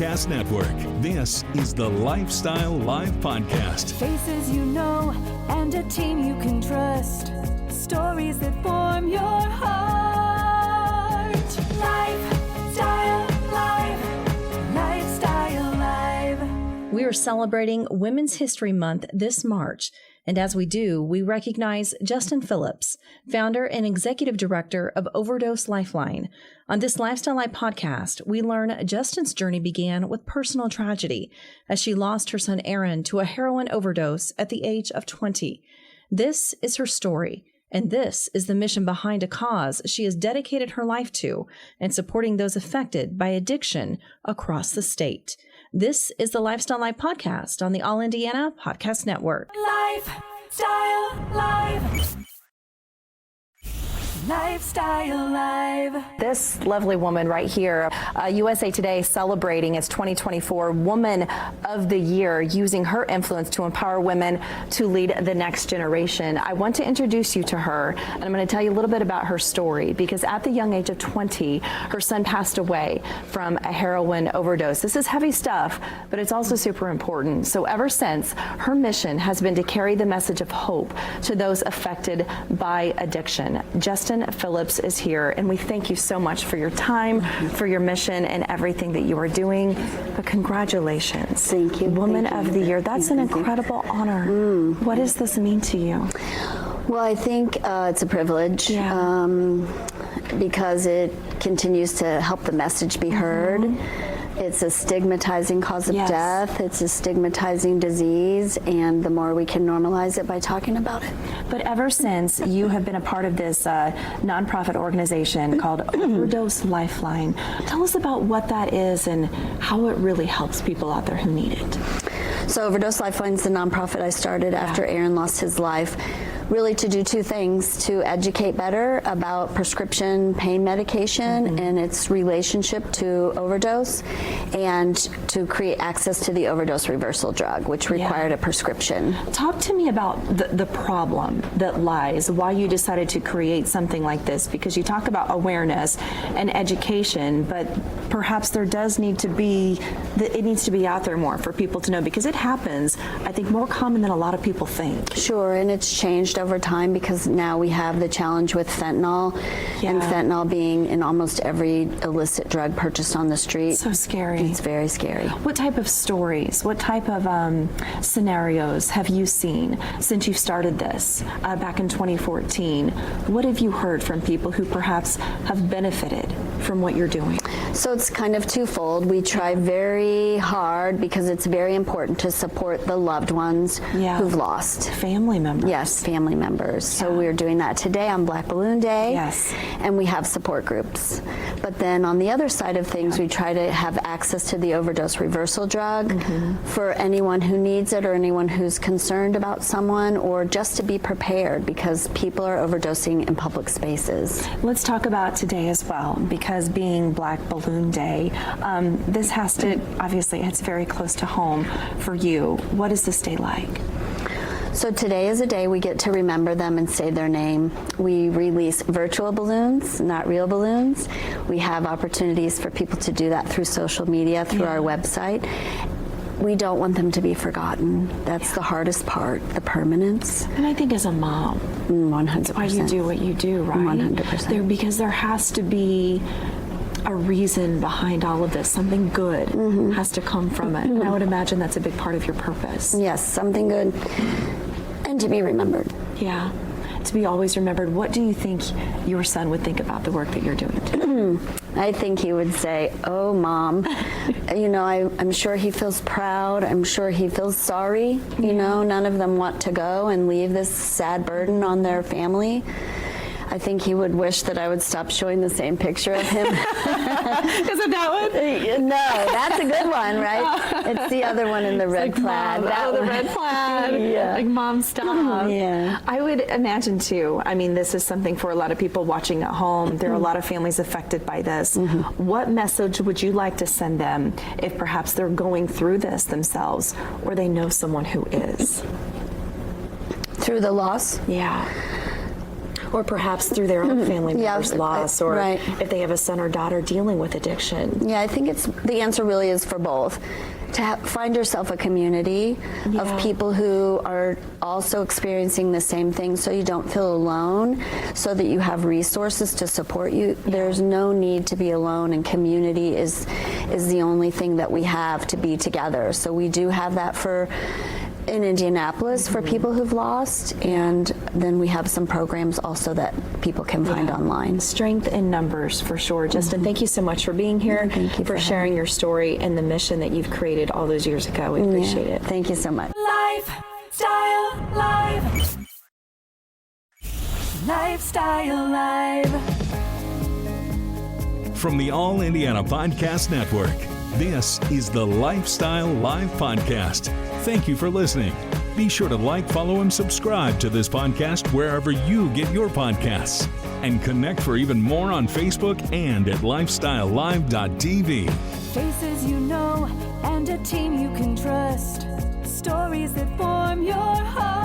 Podcast Network. This is the Lifestyle Live Podcast. Faces you know and a team you can trust. Stories that form your heart. Lifestyle Live. Lifestyle Live. We are celebrating Women's History Month this March. And as we do, we recognize Justin Phillips, founder and executive director of Overdose Lifeline. On this Lifestyle Life podcast, we learn Justin's journey began with personal tragedy as she lost her son Aaron to a heroin overdose at the age of 20. This is her story, and this is the mission behind a cause she has dedicated her life to and supporting those affected by addiction across the state. This is the Lifestyle Live podcast on the All Indiana Podcast Network. Lifestyle Live. Lifestyle Live. This lovely woman right here, USA Today celebrating its 2024 Woman of the Year, using her influence to empower women to lead the next generation. I want to introduce you to her, and I'm going to tell you a little bit about her story, because at the young age of 20, her son passed away from a heroin overdose. This is heavy stuff, but it's also super important. So ever since, her mission has been to carry the message of hope to those affected by addiction. Justin Phillips is here, and we thank you so much for your time, for your mission, and everything that you are doing. But congratulations. Thank you. Woman of the Year. That's an incredible honor. What does this mean to you? Well, I think it's a privilege because it continues to help the message be heard. It's a stigmatizing cause of death. It's a stigmatizing disease, and the more we can normalize it by talking about it. But ever since, you have been a part of this nonprofit organization called Overdose Lifeline. Tell us about what that is and how it really helps people out there who need it. So Overdose Lifeline is the nonprofit I started after Aaron lost his life, really to do two things: to educate better about prescription pain medication and its relationship to overdose, and to create access to the overdose reversal drug, which required a prescription. Talk to me about the problem that lies, why you decided to create something like this, because you talk about awareness and education, but perhaps there does need to be, it needs to be out there more for people to know, because it happens, I think, more common than a lot of people think. Sure, and it's changed over time, because now we have the challenge with fentanyl, and fentanyl being in almost every illicit drug purchased on the street. So scary. It's very scary. What type of stories, what type of scenarios have you seen since you started this back in 2014? What have you heard from people who perhaps have benefited from what you're doing? So it's kind of twofold. We try very hard, because it's very important to support the loved ones who've lost. Family members. Yes, family members. So we're doing that today on Black Balloon Day. Yes. And we have support groups. But then on the other side of things, we try to have access to the overdose reversal drug for anyone who needs it, or anyone who's concerned about someone, or just to be prepared, because people are overdosing in public spaces. Let's talk about today as well, because being Black Balloon Day, this has to, obviously, it's very close to home for you. What is this day like? So today is a day we get to remember them and say their name. We release virtual balloons, not real balloons. We have opportunities for people to do that through social media, through our website. We don't want them to be forgotten. That's the hardest part, the permanence. And I think as a mom, 100%. That's why you do what you do, right? 100%. Because there has to be a reason behind all of this. Something good has to come from it. And I would imagine that's a big part of your purpose. Yes, something good, and to be remembered. Yeah, to be always remembered. What do you think your son would think about the work that you're doing today? I think he would say, "Oh, Mom." You know, I'm sure he feels proud. I'm sure he feels sorry. You know, none of them want to go and leave this sad burden on their family. I think he would wish that I would stop showing the same picture of him. Is it that one? No, that's a good one, right? It's the other one in the red plaid. The red plaid. Like, Mom, stop. Yeah. I would imagine too, I mean, this is something for a lot of people watching at home. There are a lot of families affected by this. What message would you like to send them if perhaps they're going through this themselves, or they know someone who is? Through the loss? Yeah. Or perhaps through their own family members' loss, or right. if they have a son or daughter dealing with addiction. Yeah, I think the answer really is for both. To find yourself a community of people who are also experiencing the same thing, so you don't feel alone, so that you have resources to support you. There's no need to be alone, and community is the only thing that we have to be together. So we do have that in Indianapolis for people who've lost, and then we have some programs also that people can find online. Strength in numbers, for sure. Justin, thank you so much for being here, Thank you for sharing your story and the mission that you've created all those years ago. We appreciate it. Thank you so much. Lifestyle Live. Lifestyle Live. From the All Indiana Podcast Network, this is the Lifestyle Live Podcast. Thank you for listening. Be sure to like, follow, and subscribe to this podcast wherever you get your podcasts. And connect for even more on Facebook and at lifestylelive.tv. Faces you know and a team you can trust. Stories that form your heart.